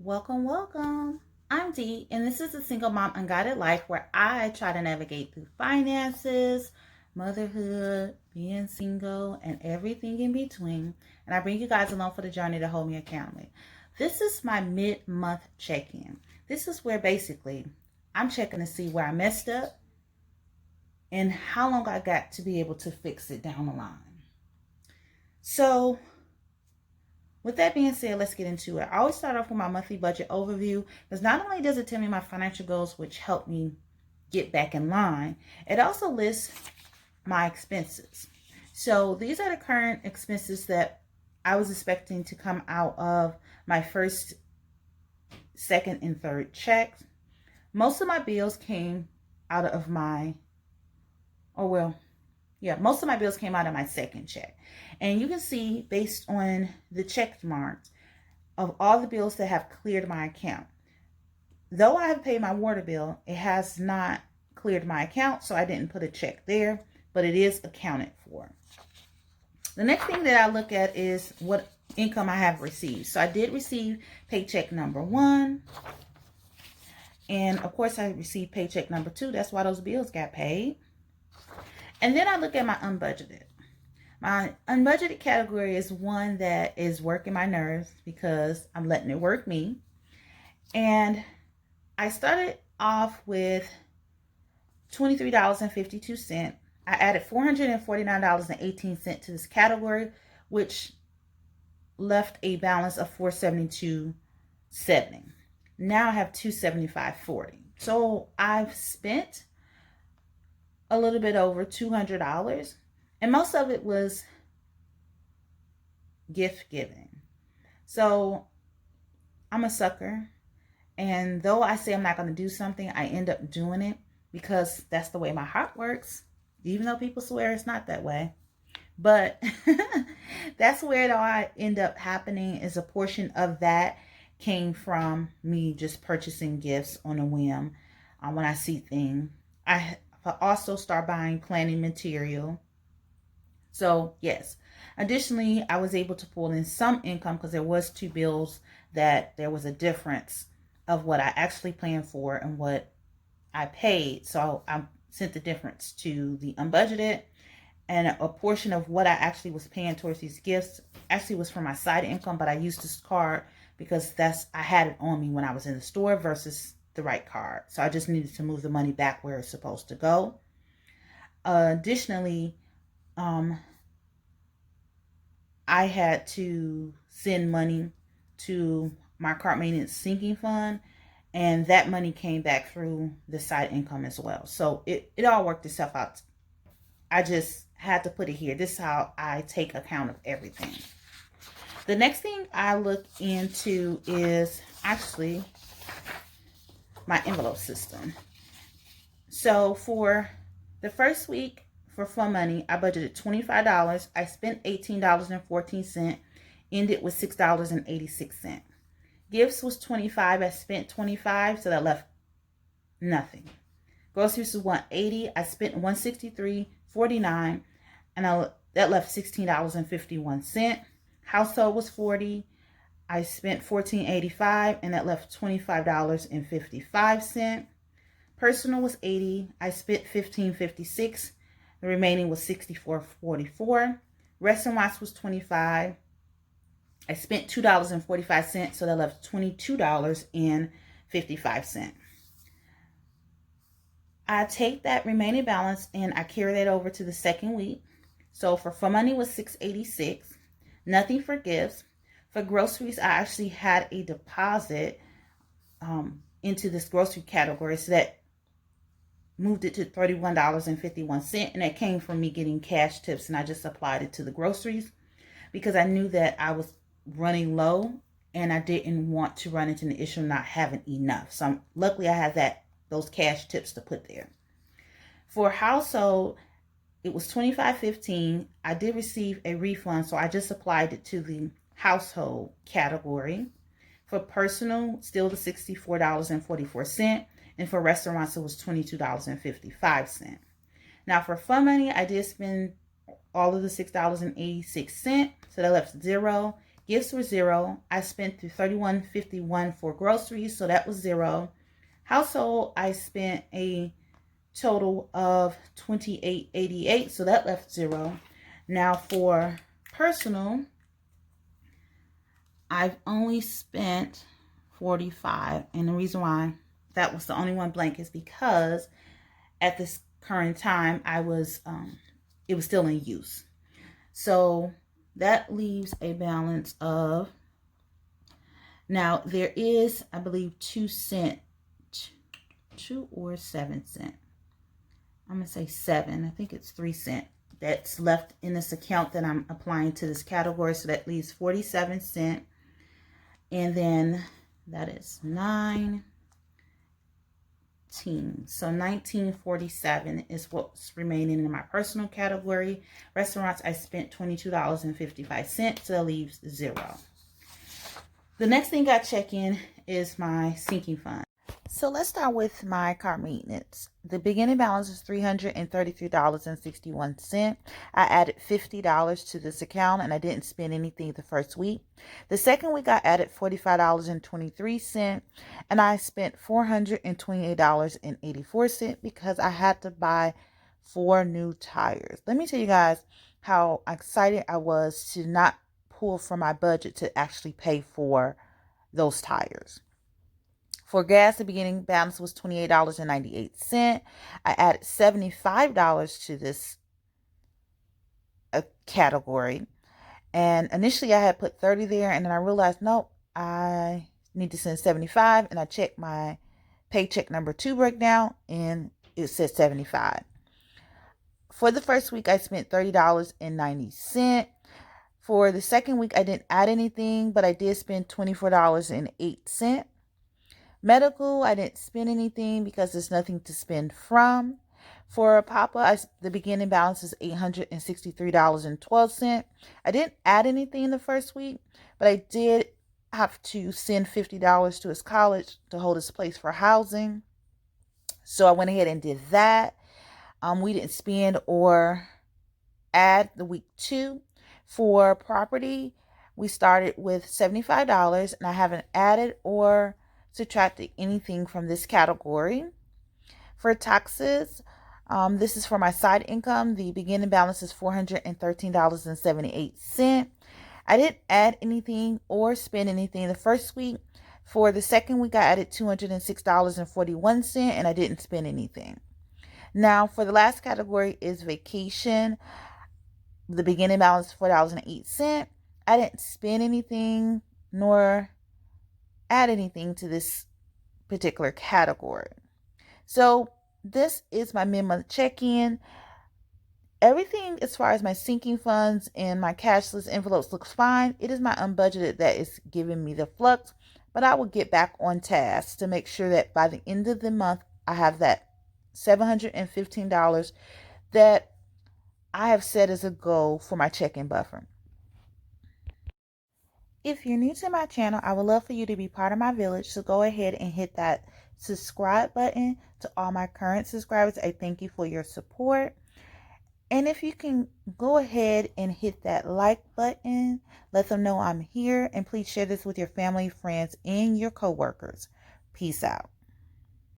Welcome, welcome. I'm Dee, and this is a single mom unguided life where I try to navigate through finances, motherhood, being single, and everything in between. And I bring you guys along for the journey to hold me accountable. This is my mid-month check-in. This is where basically I'm checking to see where I messed up and how long I got to be able to fix it down the line. So with that being said, let's get into it. I always start off with my monthly budget overview because not only does it tell me my financial goals, which help me get back in line, it also lists my expenses. So these are the current expenses that I was expecting to come out of my first, second, and third checks. Most of my bills came out of my, most of my bills came out of my second check. And you can see based on the check marks of all the bills that have cleared my account. Though I have paid my water bill, it has not cleared my account, so I didn't put a check there, but it is accounted for. The next thing that I look at is what income I have received. So I did receive paycheck number 1. And of course I received paycheck number 2. That's why those bills got paid. And then I look at my unbudgeted. My unbudgeted category is one that is working my nerves because I'm letting it work me. And I started off with $23.52. I added $449.18 to this category, which left a balance of $472.70. Now I have $275.40. So I've spent a little bit over $200, and most of it was gift giving. So I'm a sucker, and though I say I'm not going to do something, I end up doing it because that's the way my heart works, even though people swear it's not that way. But that's where it all end up happening. Is a portion of that came from me just purchasing gifts on a whim when I see things. I also start buying planning material. So yes, additionally, I was able to pull in some income because there was 2 bills that there was a difference of what I actually planned for and what I paid. So I sent the difference to the unbudgeted, and a portion of what I actually was paying towards these gifts actually was from my side income, but I used this card because I had it on me when I was in the store versus the right card. So I just needed to move the money back where it's supposed to go. Additionally, I had to send money to my car maintenance sinking fund, and that money came back through the side income as well. So it all worked itself out. I just had to put it here. This is how I take account of everything. The next thing I look into is actually my envelope system. So for the first week for fun money, I budgeted $25. I spent $18.14, ended with $6.86. Gifts was $25. I spent $25, so that left nothing. Groceries was $180. I spent $163.49, and that left $16.51. Household was $40. I spent $14.85, and that left $25.55. Personal was $80. I spent $15.56. The remaining was $64.44. Restaurants was $25. I spent $2.45, so that left $22.55. I take that remaining balance and I carry that over to the second week. So for money was $686. Nothing for gifts. For groceries, I actually had a deposit into this grocery category, so that moved it to $31.51, and that came from me getting cash tips, and I just applied it to the groceries because I knew that I was running low and I didn't want to run into the issue of not having enough. So luckily I had those cash tips to put there. For household, it was $25.15. I did receive a refund, so I just applied it to the household category. For personal, still the $64.44. And for restaurants, it was $22.55. Now for fun money, I did spend all of the $6.86. So that left $0. Gifts were $0. I spent through $31.51 for groceries, so that was $0. Household, I spent a total of $28.88, so that left $0. Now for personal, I've only spent $45, and the reason why that was the only one blank is because at this current time it was still in use. So that leaves a balance of, now there is, I believe, 2 or 7 cents. I'm gonna say 7. I think it's 3 cents that's left in this account that I'm applying to this category. So that leaves 47 cents. And then that is 19. So $19.47 is what's remaining in my personal category. Restaurants, I spent $22.55. So that leaves $0. The next thing I check in is my sinking fund. So let's start with my car maintenance. The beginning balance is $333.61. I added $50 to this account and I didn't spend anything the first week. The second week I added $45.23 and I spent $428.84 because I had to buy 4 new tires. Let me tell you guys how excited I was to not pull from my budget to actually pay for those tires. For gas, the beginning balance was $28.98. I added $75 to this category. And initially I had put 30 there, and then I realized, nope, I need to send 75. And I checked my paycheck number 2 breakdown, and it said 75. For the first week, I spent $30.90. For the second week, I didn't add anything, but I did spend $24.08. Medical, I didn't spend anything because there's nothing to spend from. For Papa, the beginning balance is $863.12. I didn't add anything the first week, but I did have to send $50 to his college to hold his place for housing. So I went ahead and did that. We didn't spend or add the week 2. For property, we started with $75, and I haven't added or subtracted anything from this category. For taxes, this is for my side income. The beginning balance is $413.78. I didn't add anything or spend anything the first week. For the second week, I added $206.41, and I didn't spend anything. Now, for the last category is vacation. The beginning balance is $4.08. I didn't spend anything nor add anything to this particular category. So this is my mid-month check-in. Everything as far as my sinking funds and my cashless envelopes looks fine. It is my unbudgeted that is giving me the flux, but I will get back on task to make sure that by the end of the month, I have that $715 that I have set as a goal for my check-in buffer. If you're new to my channel, I would love for you to be part of my village. So go ahead and hit that subscribe button. To all my current subscribers, I thank you for your support. And if you can go ahead and hit that like button, let them know I'm here. And please share this with your family, friends, and your coworkers. Peace out.